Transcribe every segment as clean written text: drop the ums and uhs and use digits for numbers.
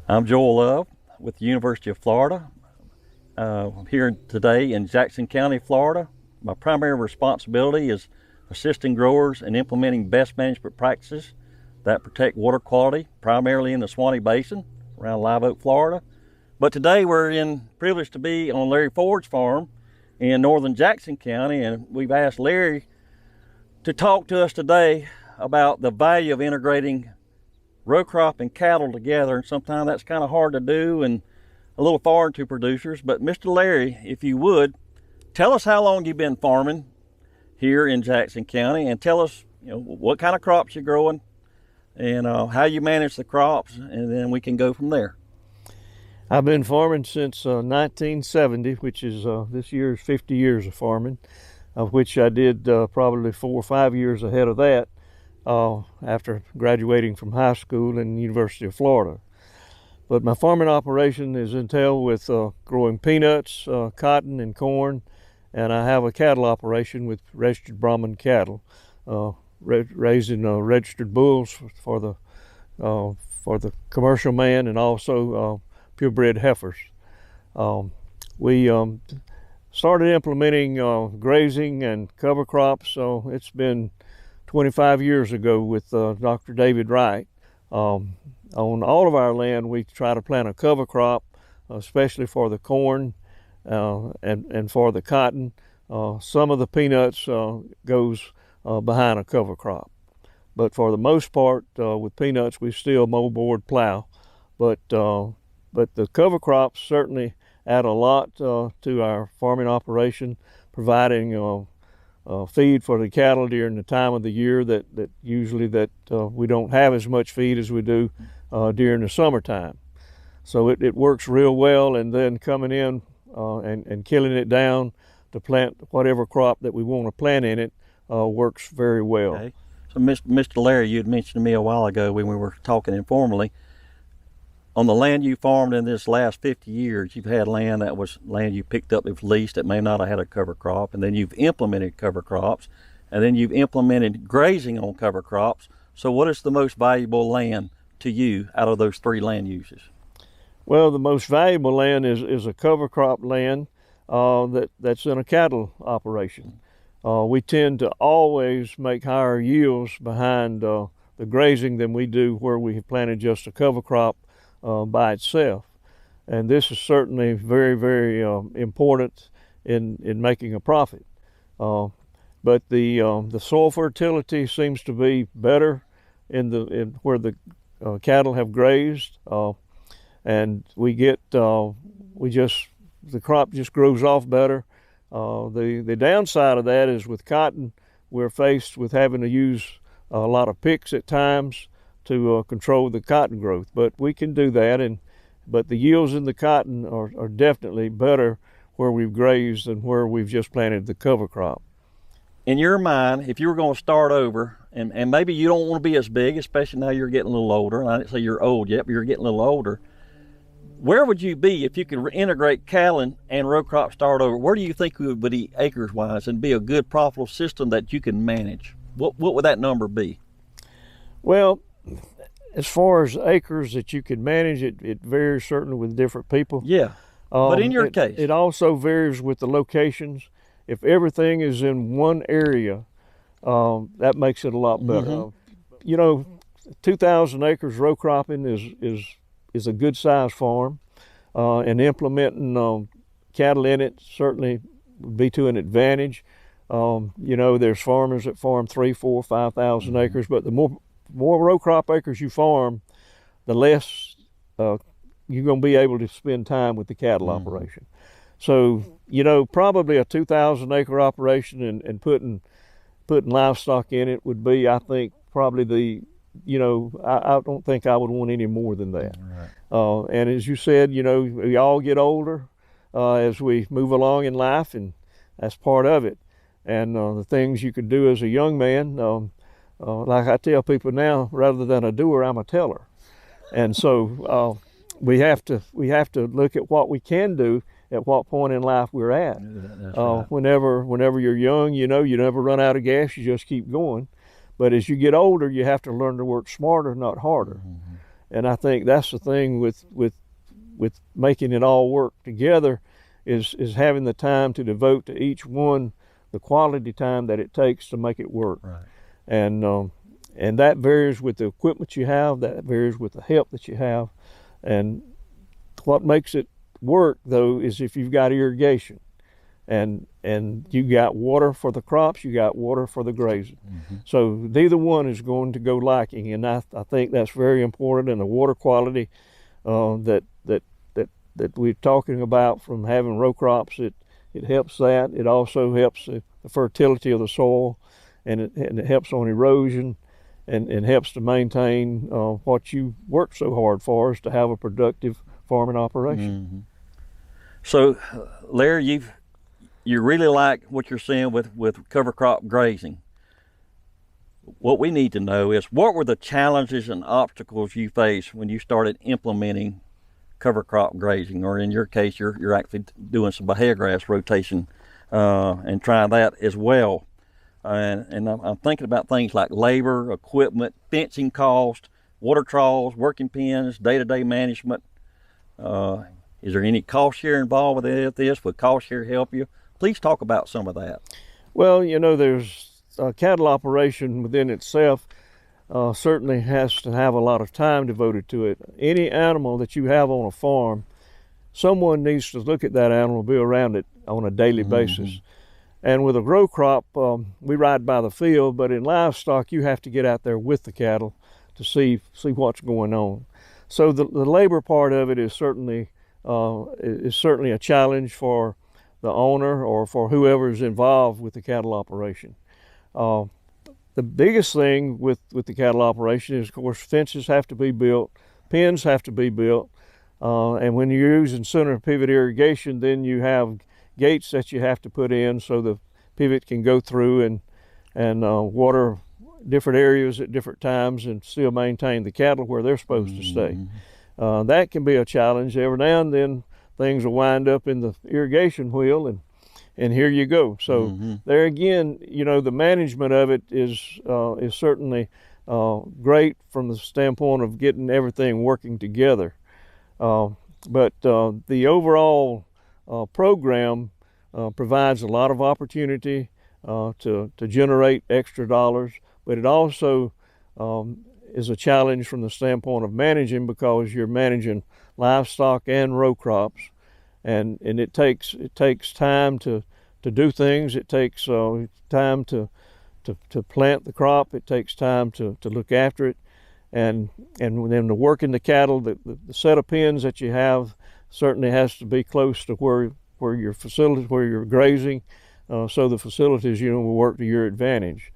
I'm Joel Love with the University of Florida. I'm here today in Jackson County, Florida. My primary responsibility is assisting growers in implementing best management practices that protect water quality, primarily in the Swanee Basin around Live Oak, Florida. But today we're privileged to be on Larry Ford's farm in northern Jackson County, and we've asked Larry to talk to us today about the value of integrating row crop and cattle together, and sometimes that's kind of hard to do and a little foreign to producers. But Mr. Larry, if you would, tell us how long you've been farming here in Jackson County, and tell us what kind of crops you're growing and how you manage the crops, and then we can go from there. I've been farming since 1970, which is this year's 50 years of farming, of which I did probably 4 or 5 years ahead of that after graduating from high school and the University of Florida. But my farming operation is entailed with growing peanuts, cotton, and corn, and I have a cattle operation with registered Brahman cattle, raising registered bulls for the commercial man, and also purebred heifers. We started implementing grazing and cover crops, so it's been 25 years ago with Dr. David Wright. On all of our land, we try to plant a cover crop, especially for the corn and for the cotton. Some of the peanuts goes behind a cover crop. But for the most part, with peanuts, we still moldboard plow. But the cover crops certainly add a lot to our farming operation, providing feed for the cattle during the time of the year that usually we don't have as much feed as we do during the summertime. So it works real well, and then coming in and killing it down to plant whatever crop that we want to plant in it works very well. Okay. So Mr. Larry, you had mentioned to me a while ago when we were talking informally, on the land you farmed in this last 50 years, you've had land that was land you picked up if leased that may not have had a cover crop, and then you've implemented cover crops, and then you've implemented grazing on cover crops. So what is the most valuable land to you out of those 3 land uses? Well, the most valuable land is a cover crop land that's in a cattle operation. We tend to always make higher yields behind the grazing than we do where we have planted just a cover crop by itself, and this is certainly very, very important in making a profit. But the soil fertility seems to be better in where the cattle have grazed, and the crop just grows off better. The downside of that is with cotton, we're faced with having to use a lot of picks at times to control the cotton growth, but we can do that. But the yields in the cotton are definitely better where we've grazed than where we've just planted the cover crop. In your mind, if you were going to start over, and maybe you don't want to be as big, especially now you're getting a little older, and I didn't say you're old yet, but you're getting a little older, where would you be if you could integrate cattle and row crop start over? Where do you think we would be acres wise and be a good profitable system that you can manage? What would that number be? Well, as far as acres that you can manage, it varies certainly with different people. Yeah, but in your case, it also varies with the locations. If everything is in one area, that makes it a lot better. 2,000 acres row cropping is a good size farm, and implementing cattle in it certainly would be to an advantage. There's farmers that farm 3,000, 4,000, 5,000 acres, but the more row crop acres you farm, the less you're going to be able to spend time with the cattle operation. So, probably a 2,000 acre operation and putting livestock in it would be, I think, probably I don't think I would want any more than that. Right. And as you said, we all get older as we move along in life, and that's part of it. And the things you could do as a young man, like I tell people now, rather than a doer, I'm a teller. And so we have to look at what we can do at what point in life we're at. Right. Whenever you're young, you never run out of gas, you just keep going. But as you get older, you have to learn to work smarter, not harder. And I think that's the thing with making it all work together is having the time to devote to each one the quality time that it takes to make it work. Right. And that varies with the equipment you have, that varies with the help that you have. And what makes it work, though, is if you've got irrigation and you got water for the crops, you got water for the grazing. Mm-hmm. So neither one is going to go lacking, and I think that's very important. And the water quality that we're talking about from having row crops, it helps that. It also helps the fertility of the soil, and it helps on erosion, and helps to maintain what you work so hard for, is to have a productive farming operation. Mm-hmm. So, Larry, you really like what you're saying with cover crop grazing. What we need to know is, what were the challenges and obstacles you faced when you started implementing cover crop grazing, or in your case, you're actually doing some Bahia grass rotation and trying that as well. And I'm thinking about things like labor, equipment, fencing cost, water troughs, working pens, day-to-day management. Is there any cost share involved with this? Would cost share help you? Please talk about some of that. Well, there's a cattle operation within itself certainly has to have a lot of time devoted to it. Any animal that you have on a farm, someone needs to look at that animal, be around it on a daily basis. And with a row crop, we ride by the field, but in livestock, you have to get out there with the cattle to see what's going on. So the labor part of it is certainly a challenge for the owner or for whoever is involved with the cattle operation. The biggest thing with the cattle operation is, of course, fences have to be built, pens have to be built, and when you're using center pivot irrigation, then you have gates that you have to put in so the pivot can go through and water different areas at different times and still maintain the cattle where they're supposed to stay. That can be a challenge. Every now and then things will wind up in the irrigation wheel, and here you go. So there again, the management of it is certainly great from the standpoint of getting everything working together. But the overall program provides a lot of opportunity to generate extra dollars, but it also is a challenge from the standpoint of managing, because you're managing livestock and row crops, and it takes time to do things. It takes time to plant the crop. It takes time to look after it, and then to work in the cattle. The set of pens that you have certainly has to be close to where your facilities, where you're grazing, so the facilities will work to your advantage.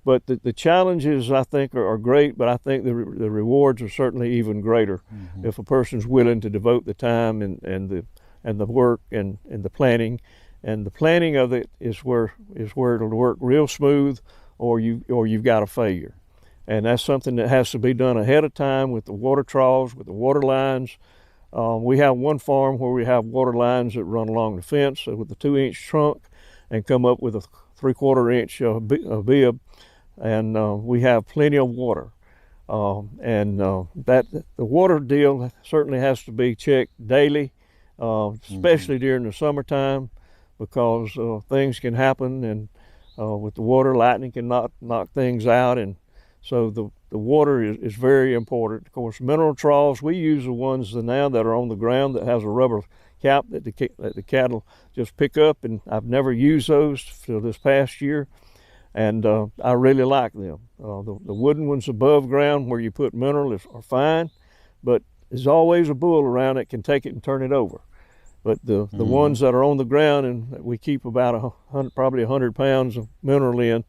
But the challenges, I think, are great, but I think the rewards are certainly even greater if a person's willing to devote the time and the work and the planning. And the planning of it is where it'll work real smooth, or you've got a failure. And that's something that has to be done ahead of time with the water troughs, with the water lines. We have one farm where we have water lines that run along the fence with a 2-inch trunk and come up with a 3/4-inch bib, and we have plenty of water. That the water deal certainly has to be checked daily, especially during the summertime, because things can happen, and with the water, lightning can knock things out, and so the water is very important. Of course, mineral troughs, we use the ones now that are on the ground that has a rubber cap that the cattle just pick up, and I've never used those till this past year, and I really like them. The wooden ones above ground where you put mineral are fine, but there's always a bull around that can take it and turn it over. But the ones that are on the ground, and we keep about probably 100 pounds of mineral in,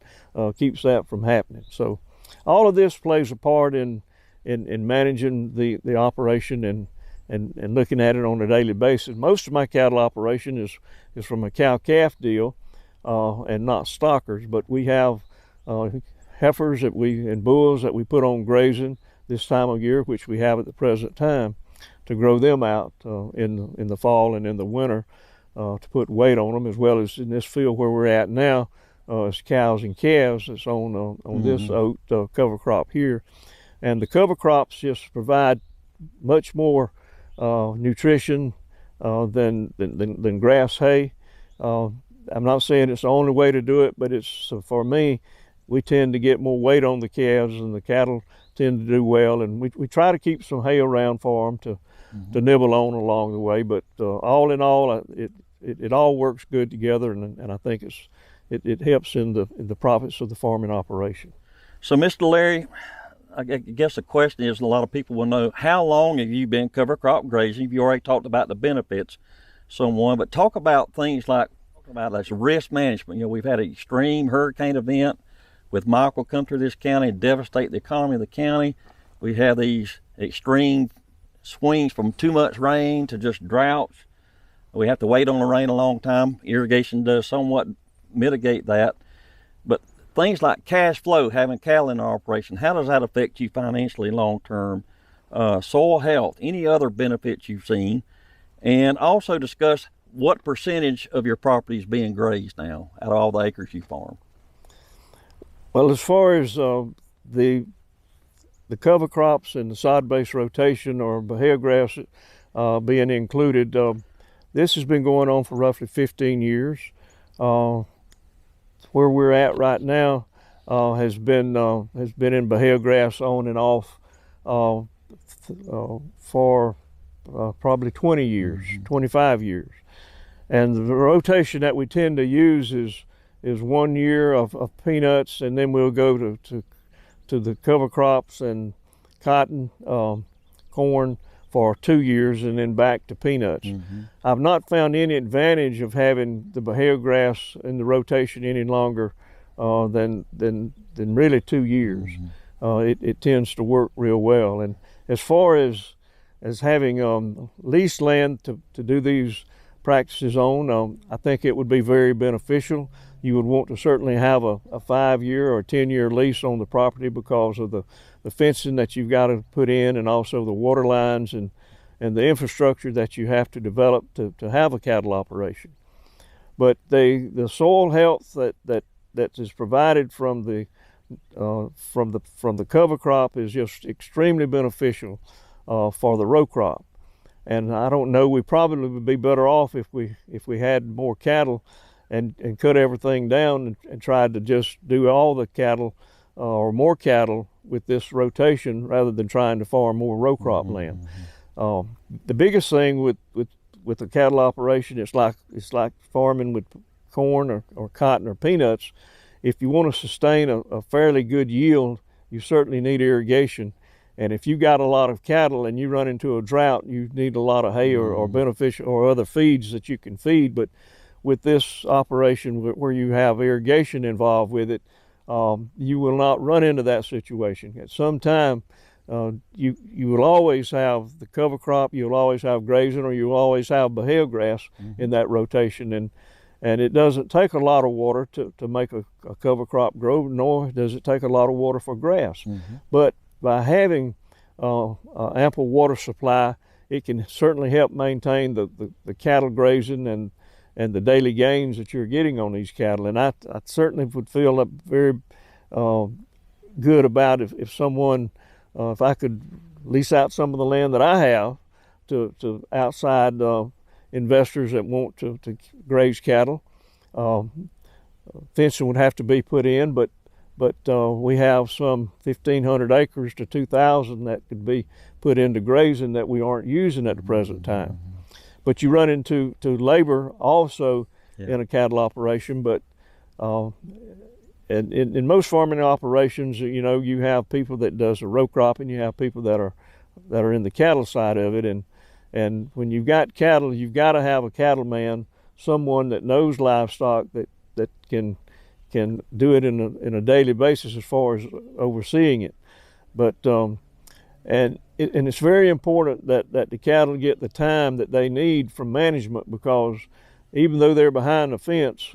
keeps that from happening. So all of this plays a part in managing the operation and looking at it on a daily basis. Most of my cattle operation is from a cow-calf deal and not stockers, but we have heifers and bulls that we put on grazing this time of year, which we have at the present time, to grow them out in the fall and in the winter, to put weight on them, as well as in this field where we're at now, it's cows and calves that's on this oat cover crop here. And the cover crops just provide much more nutrition than grass hay. I'm not saying it's the only way to do it, but it's for me, we tend to get more weight on the calves, and the cattle tend to do well. And we try to keep some hay around for them to nibble on along the way. But all in all, it all works good together, and I think it helps in the profits of the farming operation. So, Mr. Larry, I guess the question is, a lot of people will know, how long have you been cover crop grazing? You already talked about the benefits, but talk about things like risk management. You know, we've had an extreme hurricane event with Michael come through this county and devastate the economy of the county. We have these extreme swings from too much rain to just droughts. We have to wait on the rain a long time. Irrigation does somewhat mitigate that. But things like cash flow, having cattle in our operation, how does that affect you financially long term? Soil health, any other benefits you've seen? And also discuss what percentage of your property is being grazed now out of all the acres you farm. Well, as far as the cover crops and the sod-based rotation or Bahia grass being included, this has been going on for roughly 15 years. Where we're at right now has been in Bahia grass on and off for probably 20 years, 25 years. And the rotation that we tend to use is 1 year of peanuts, and then we'll go to the cover crops and cotton, corn for 2 years, and then back to peanuts. I've not found any advantage of having the Bahia grass in the rotation any longer than really 2 years. It tends to work real well. And as far as having leased land to do these practices on, I think it would be very beneficial. You would want to certainly have a 5-year or 10-year lease on the property because of the fencing that you've got to put in, and also the water lines and the infrastructure that you have to develop to have a cattle operation. But the soil health that is provided from the cover crop is just extremely beneficial for the row crop. And I don't know, we probably would be better off if we had more cattle and cut everything down and tried to just do all the cattle or more cattle with this rotation rather than trying to farm more row crop land. The biggest thing with the cattle operation, it's like farming with corn or cotton or peanuts. If you want to sustain a fairly good yield, you certainly need irrigation. And if you got a lot of cattle and you run into a drought, you need a lot of hay or beneficial or other feeds that you can feed. But with this operation where you have irrigation involved with it, you will not run into that situation. At some time, you will always have the cover crop, you'll always have grazing, or you'll always have Bahia grass in that rotation. And it doesn't take a lot of water to make a cover crop grow, nor does it take a lot of water for grass. But by having ample water supply, it can certainly help maintain the cattle grazing and the daily gains that you're getting on these cattle. And I certainly would feel very good about if someone, if I could lease out some of the land that I have to outside investors that want to graze cattle. Fencing would have to be put in, but we have some 1,500 acres to 2,000 that could be put into grazing that we aren't using at the present time. But you run into labor also in a cattle operation. But in most farming operations, you have people that does a row crop, and you have people that are in the cattle side of it. And when you've got cattle, you've got to have a cattleman, someone that knows livestock that can do it in a daily basis as far as overseeing it. But and it's very important that the cattle get the time that they need from management, because even though they're behind the fence,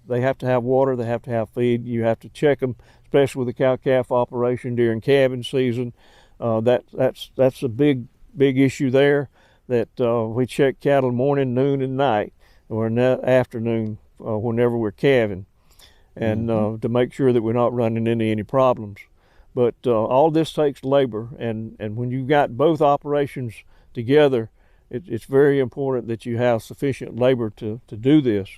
they have to have water, they have to have feed. You have to check them, especially with the cow-calf operation during calving season. That's a big issue there, that we check cattle morning, noon, and night, or in the afternoon whenever we're calving, and to make sure that we're not running into any problems. But all this takes labor, and when you've got both operations together, it's very important that you have sufficient labor to do this.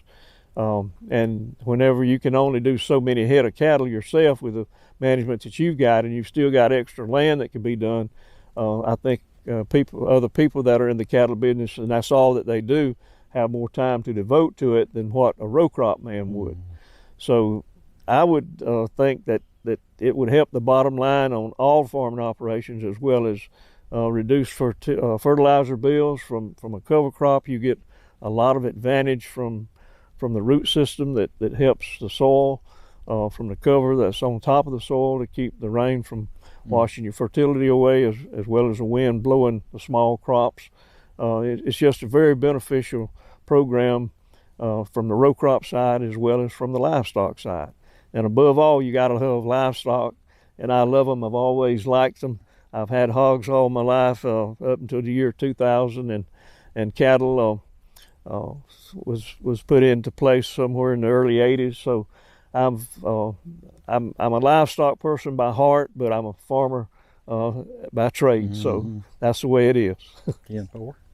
And whenever you can only do so many head of cattle yourself with the management that you've got, and you've still got extra land that can be done, I think other people that are in the cattle business, and that's all that they do, have more time to devote to it than what a row crop man would. So I would think that it would help the bottom line on all farming operations, as well as reduce fertilizer bills from a cover crop. You get a lot of advantage from the root system that helps the soil, from the cover that's on top of the soil to keep the rain from washing your fertility away, as well as the wind blowing the small crops. It's just a very beneficial program from the row crop side as well as from the livestock side. And above all, you got to love livestock, and I love them. I've always liked them. I've had hogs all my life up until the year 2000, and cattle was put into place somewhere in the early 80s. So I'm a livestock person by heart, but I'm a farmer by trade. So that's the way it is. 10-4.